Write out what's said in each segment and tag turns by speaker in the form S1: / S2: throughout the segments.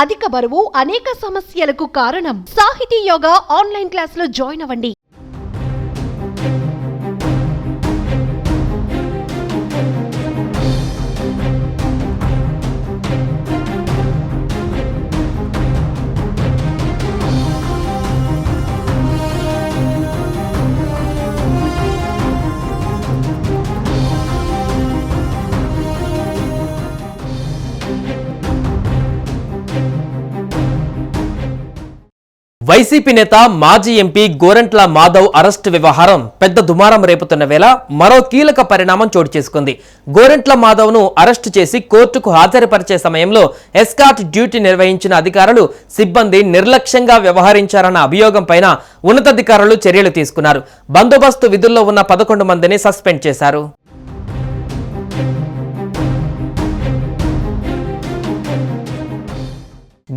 S1: అధిక బరువు అనేక సమస్యలకు కారణం. సాహితీ యోగా ఆన్లైన్ క్లాస్ లో జాయిన్ అవ్వండి.
S2: వైసీపీ నేత మాజీ ఎంపీ గోరంట్ల మాధవ్ అరెస్టు వ్యవహారం పెద్ద దుమారం రేపుతున్న వేళ మరో కీలక పరిణామం చోటు చేసుకుంది. గోరంట్ల మాధవ్ ను అరెస్టు చేసి కోర్టుకు హాజరుపరిచే సమయంలో ఎస్కార్ట్ డ్యూటీ నిర్వహించిన అధికారులు సిబ్బంది నిర్లక్ష్యంగా వ్యవహరించారన్న అభియోగం పైన ఉన్నతాధికారులు చర్యలు తీసుకున్నారు. బందోబస్తు విధుల్లో ఉన్న 11 మందిని సస్పెండ్ చేశారు.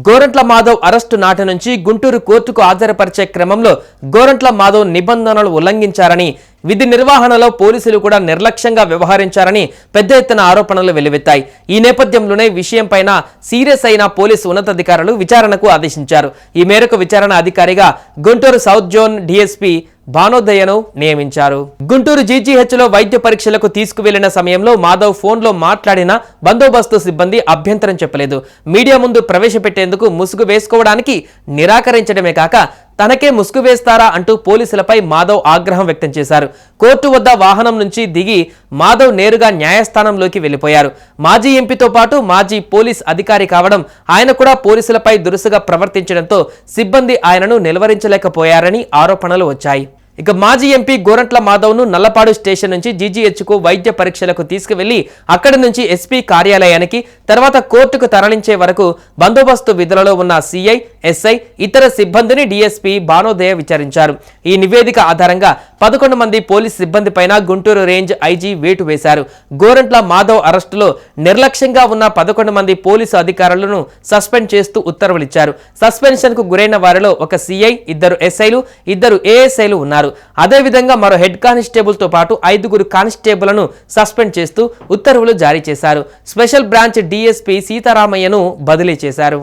S2: గోరంట్ల మాధవ్ అరెస్టు నాటి నుంచి గుంటూరు కోర్టుకు హాజరుపరిచే క్రమంలో గోరంట్ల మాధవ్ నిబంధనలు ఉల్లంఘించారని, విధి నిర్వహణలో పోలీసులు కూడా నిర్లక్ష్యంగా వ్యవహరించారని పెద్ద ఎత్తున ఆరోపణలు వెల్లువెత్తాయి. ఈ నేపథ్యంలోనే విషయంపైన సీరియస్ అయిన పోలీసు ఉన్నతాధికారులు విచారణకు ఆదేశించారు. ఈ మేరకు విచారణ అధికారిగా గుంటూరు సౌత్ జోన్ డీఎస్పీ భానోదయను నియమించారు. గుంటూరు జీజీహెచ్లో వైద్య పరీక్షలకు తీసుకువెళ్లిన సమయంలో మాధవ్ ఫోన్లో మాట్లాడిన బందోబస్తు సిబ్బంది అభ్యంతరం చెప్పలేదు. మీడియా ముందు ప్రవేశపెట్టేందుకు ముసుగు వేసుకోవడానికి నిరాకరించడమే కాక తనకే ముసుగు వేస్తారా అంటూ పోలీసులపై మాధవ్ ఆగ్రహం వ్యక్తం చేశారు. కోర్టు వద్ద వాహనం నుంచి దిగి మాధవ్ నేరుగా న్యాయస్థానంలోకి వెళ్లిపోయారు. మాజీ ఎంపీతో పాటు మాజీ పోలీస్ అధికారి కావడం, ఆయన కూడా పోలీసులపై దురుసుగా ప్రవర్తించడంతో సిబ్బంది ఆయనను నిలువరించలేకపోయారని ఆరోపణలు వచ్చాయి. ఇక మాజీ ఎంపీ గోరంట్ల మాధవ్ ను నల్లపాడు స్టేషన్ నుంచి జీజీహెచ్కు వైద్య పరీక్షలకు తీసుకువెళ్లి అక్కడి నుంచి ఎస్పీ కార్యాలయానికి, తర్వాత కోర్టుకు తరలించే వరకు బందోబస్తు విధులలో ఉన్న సీఐ, ఎస్ఐ, ఇతర సిబ్బందిని డీఎస్పీ భానోదయ విచారించారు. ఈ నివేదిక ఆధారంగా 11 మంది పోలీస్ సిబ్బంది పైన గుంటూరు రేంజ్ ఐజీ వేటు వేశారు. గోరంట్ల మాధవ్ అరెస్టులో నిర్లక్ష్యంగా ఉన్న 11 మంది పోలీసు అధికారులను సస్పెండ్ చేస్తూ ఉత్తర్వులిచ్చారు. సస్పెన్షన్ కు గురైన వారిలో ఒక సీఐ, 2 ఎస్ఐలు, 2 ఏఎస్ఐలు ఉన్నారు. అదేవిధంగా మరో హెడ్ కానిస్టేబుల్ తో పాటు 5 కానిస్టేబుల్ను సస్పెండ్ చేస్తూ ఉత్తర్వులు జారీ చేశారు. స్పెషల్ బ్రాంచ్ డీఎస్పీ సీతారామయ్యను బదిలీ చేశారు.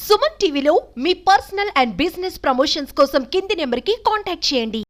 S1: సుమన్ టీవీలో మీ పర్సనల్ అండ్ బిజినెస్ ప్రమోషన్స్ కోసం కింది నెంబర్కి కాంటాక్ట్ చేయండి.